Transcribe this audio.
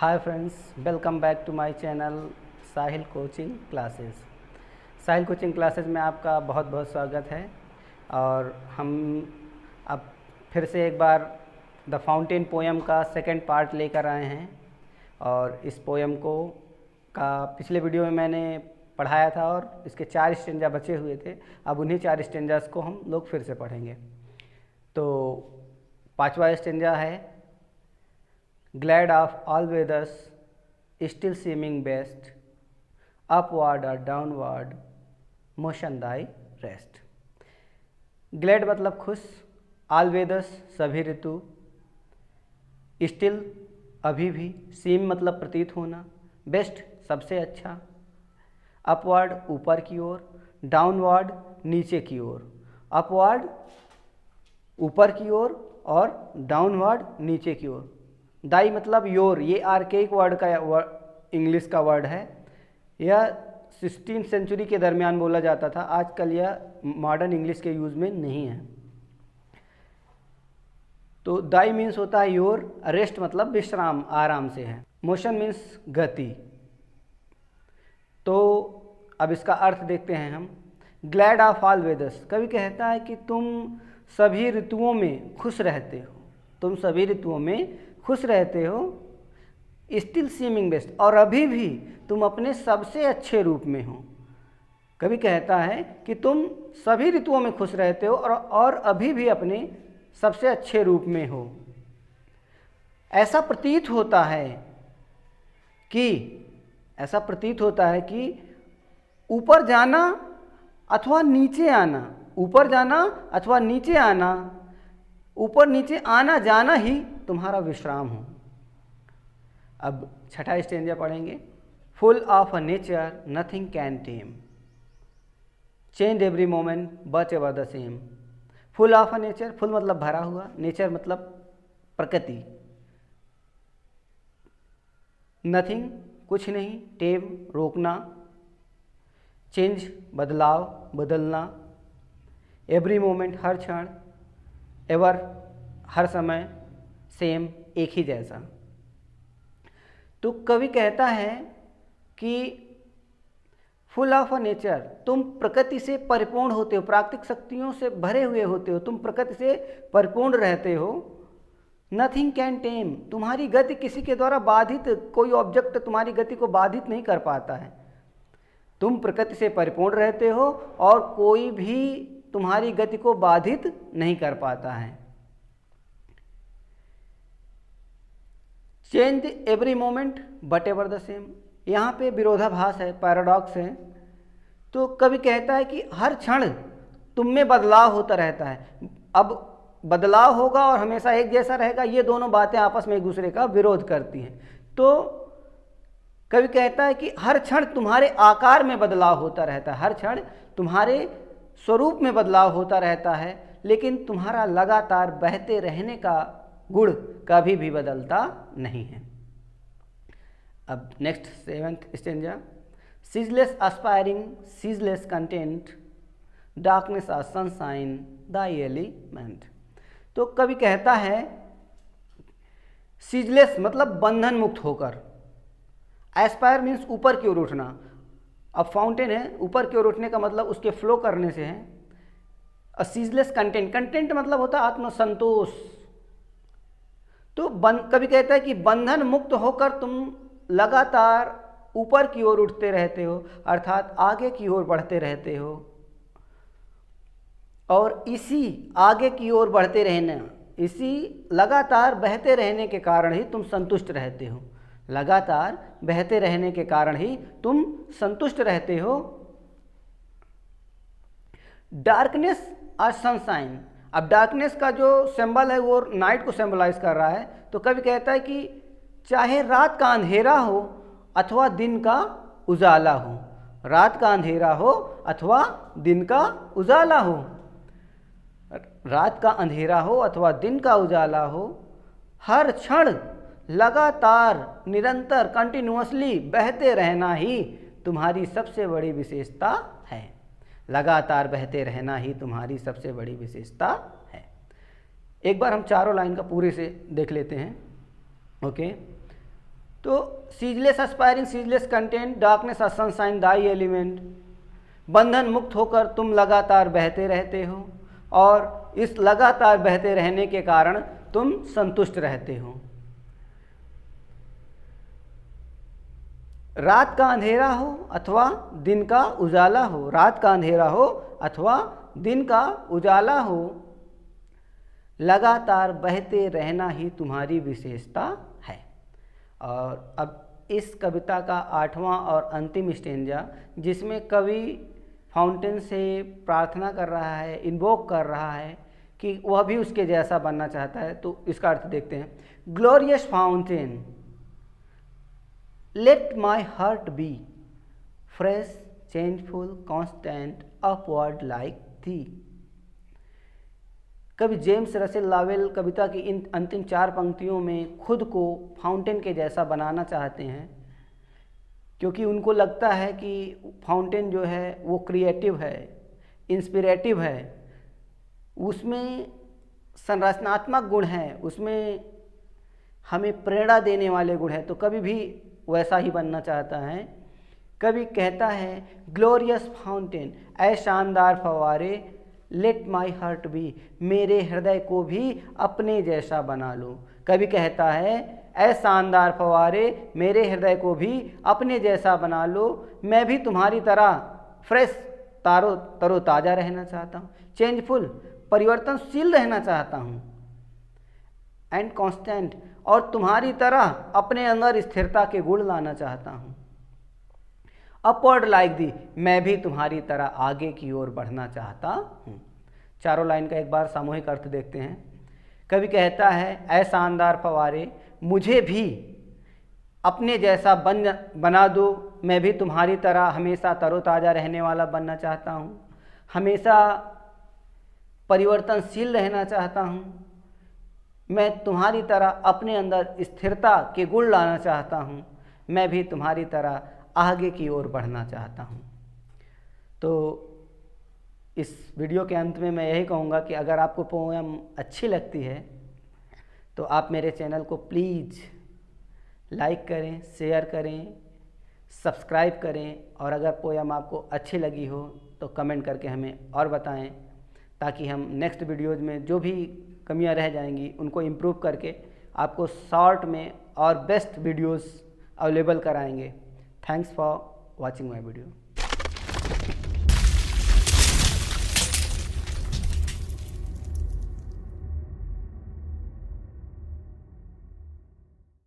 Hi friends, welcome back to my channel Sahil coaching classes. Sahil coaching classes में आपका बहुत बहुत स्वागत है। और हम अब फिर से एक बार द फाउंटेन पोएम का सेकंड पार्ट लेकर आए हैं। और इस पोएम को पिछले वीडियो में मैंने पढ़ाया था और इसके 4 स्टेंजा बचे हुए थे। अब उन्हीं 4 स्टेंजास को हम लोग फिर से पढ़ेंगे। तो 5वां स्टेंजा है, Glad of all weathers, still seeming best, upward or downward, motion thy rest। Glad मतलब खुश, ऑल वेदर्स सभी ऋतु, स्टिल अभी भी, सीम मतलब प्रतीत होना, बेस्ट सबसे अच्छा, अपवर्ड ऊपर की ओर, डाउनवर्ड नीचे की ओर। अपवर्ड ऊपर की ओर और डाउनवर्ड नीचे की ओर। दाई मतलब योर, ये आर्केइक वर्ड का इंग्लिश का वर्ड है। यह 16वीं सेंचुरी के दरमियान बोला जाता था। आजकल यह मॉडर्न इंग्लिश के यूज़ में नहीं है। तो दाई मीन्स होता है योर, रेस्ट मतलब विश्राम, आराम से है। मोशन मीन्स गति। तो अब इसका अर्थ देखते हैं हम। ग्लैड ऑफ ऑल वेदर्स, कवि कहता है कि तुम सभी ऋतुओं में खुश रहते हो, तुम सभी ऋतुओं में खुश रहते हो। स्टिल सीमिंग बेस्ट, और अभी भी तुम अपने सबसे अच्छे रूप में हो। कवि कहता है कि तुम सभी ऋतुओं में खुश रहते हो और अभी भी अपने सबसे अच्छे रूप में हो। ऐसा प्रतीत होता है कि ऊपर जाना अथवा नीचे आना, ऊपर जाना अथवा नीचे आना, ऊपर नीचे आना जाना ही तुम्हारा विश्राम हो। अब 6वां स्टेंजा पढ़ेंगे। Full of a nature nothing can time, change every moment but ever the same. Full of a nature, full मतलब भरा हुआ, नेचर मतलब प्रकृति, नथिंग कुछ नहीं, टेम रोकना, चेंज बदलाव बदलना, एवरी मोमेंट हर क्षण, एवर हर समय, सेम एक ही जैसा। तो कवि कहता है कि फुल ऑफ अ नेचर, तुम प्रकृति से परिपूर्ण होते हो, प्राकृतिक शक्तियों से भरे हुए होते हो, तुम प्रकृति से परिपूर्ण रहते हो। नथिंग कैन टेम, तुम्हारी गति किसी के द्वारा बाधित, कोई ऑब्जेक्ट तुम्हारी गति को बाधित नहीं कर पाता है। तुम प्रकृति से परिपूर्ण रहते हो और कोई भी तुम्हारी गति को बाधित नहीं कर पाता है। Change every moment but ever the same, यहाँ पे विरोधाभास है, पैराडॉक्स है। तो कवि कहता है कि हर क्षण तुम में बदलाव होता रहता है। अब बदलाव होगा और हमेशा एक जैसा रहेगा, ये दोनों बातें आपस में एक दूसरे का विरोध करती हैं। तो कवि कहता है कि हर क्षण तुम्हारे आकार में बदलाव होता रहता है, हर क्षण तुम्हारे स्वरूप में बदलाव होता रहता है, लेकिन तुम्हारा लगातार बहते रहने का गुण कभी भी बदलता नहीं है। अब next 7th stanza. Ceaseless aspiring, ceaseless content, darkness और सनशाइन द एलिमेंट। तो कवि कहता है सीजलेस मतलब बंधन मुक्त होकर, एस्पायर मीन्स ऊपर की ओर उठना। अब फाउंटेन है, ऊपर की ओर उठने का मतलब उसके फ्लो करने से है। और सीजलेस कंटेंट, कंटेंट मतलब होता है आत्मसंतोष। तो कवि कहता है कि बंधन मुक्त होकर तुम लगातार ऊपर की ओर उठते रहते हो, अर्थात आगे की ओर बढ़ते रहते हो। और इसी आगे की ओर बढ़ते रहना, इसी लगातार बहते रहने के कारण ही तुम संतुष्ट रहते हो, लगातार बहते रहने के कारण ही तुम संतुष्ट रहते हो। डार्कनेस और सनशाइन, अब डार्कनेस का जो सिंबल है वो नाइट को सिंबलाइज कर रहा है। तो कवि कहता है कि चाहे रात का अंधेरा हो अथवा दिन का उजाला हो, रात का अंधेरा हो अथवा दिन का उजाला हो, रात का अंधेरा हो अथवा दिन का उजाला हो, हर क्षण लगातार निरंतर कंटिन्यूअसली बहते रहना ही तुम्हारी सबसे बड़ी विशेषता है। लगातार बहते रहना ही तुम्हारी सबसे बड़ी विशेषता है। एक बार हम चारों लाइन का पूरे से देख लेते हैं। ओके। तो ceaseless aspiring ceaseless content, darkness sunshine thy element, बंधन मुक्त होकर तुम लगातार बहते रहते हो और इस लगातार बहते रहने के कारण तुम संतुष्ट रहते हो। रात का अंधेरा हो अथवा दिन का उजाला हो, रात का अंधेरा हो अथवा दिन का उजाला हो, लगातार बहते रहना ही तुम्हारी विशेषता है। और अब इस कविता का 8वां और अंतिम स्टेंजा, जिसमें कवि फाउंटेन से प्रार्थना कर रहा है, इन्वोक कर रहा है कि वह भी उसके जैसा बनना चाहता है। तो इसका अर्थ देखते हैं। Glorious fountain, let my heart be fresh, changeful, constant, upward like thee. कवि जेम्स रसेल लावेल कविता की इन अंतिम 4 पंक्तियों में खुद को फाउंटेन के जैसा बनाना चाहते हैं, क्योंकि उनको लगता है कि फाउंटेन जो है वो क्रिएटिव है, इंस्पिरेटिव है, उसमें संरचनात्मक गुण हैं, उसमें हमें प्रेरणा देने वाले गुण हैं। तो कवि भी वैसा ही बनना चाहता है। कवि कहता है ग्लोरियस फाउंटेन, ऐ शानदार फव्वारे, लेट माई हार्ट बी, मेरे हृदय को भी अपने जैसा बना लो। कवि कहता है ऐ शानदार फव्वारे, मेरे हृदय को भी अपने जैसा बना लो, मैं भी तुम्हारी तरह फ्रेश, तरोताज़ा रहना चाहता हूँ, चेंजफुल, परिवर्तनशील रहना चाहता हूँ, एंड कांस्टेंट, और तुम्हारी तरह अपने अंदर स्थिरता के गुण लाना चाहता हूँ, अपवर्ड लाइक दी, मैं भी तुम्हारी तरह आगे की ओर बढ़ना चाहता हूँ। चारों लाइन का एक बार सामूहिक अर्थ देखते हैं। कवि कहता है ऐ शानदार फव्वारे, मुझे भी अपने जैसा बना दो, मैं भी तुम्हारी तरह हमेशा तरोताज़ा रहने वाला बनना चाहता हूँ, हमेशा परिवर्तनशील रहना चाहता हूँ, मैं तुम्हारी तरह अपने अंदर स्थिरता के गुण लाना चाहता हूँ, मैं भी तुम्हारी तरह आगे की ओर बढ़ना चाहता हूँ। तो इस वीडियो के अंत में मैं यही कहूँगा कि अगर आपको पोएम अच्छी लगती है तो आप मेरे चैनल को प्लीज़ लाइक करें, शेयर करें, सब्सक्राइब करें, और अगर पोएम आपको अच्छी लगी हो तो कमेंट करके हमें और बताएं, ताकि हम नेक्स्ट वीडियोज़ में जो भी कमियां रह जाएंगी उनको इम्प्रूव करके आपको शॉर्ट में और बेस्ट वीडियोज़ अवेलेबल कराएंगे। Thanks for watching my video.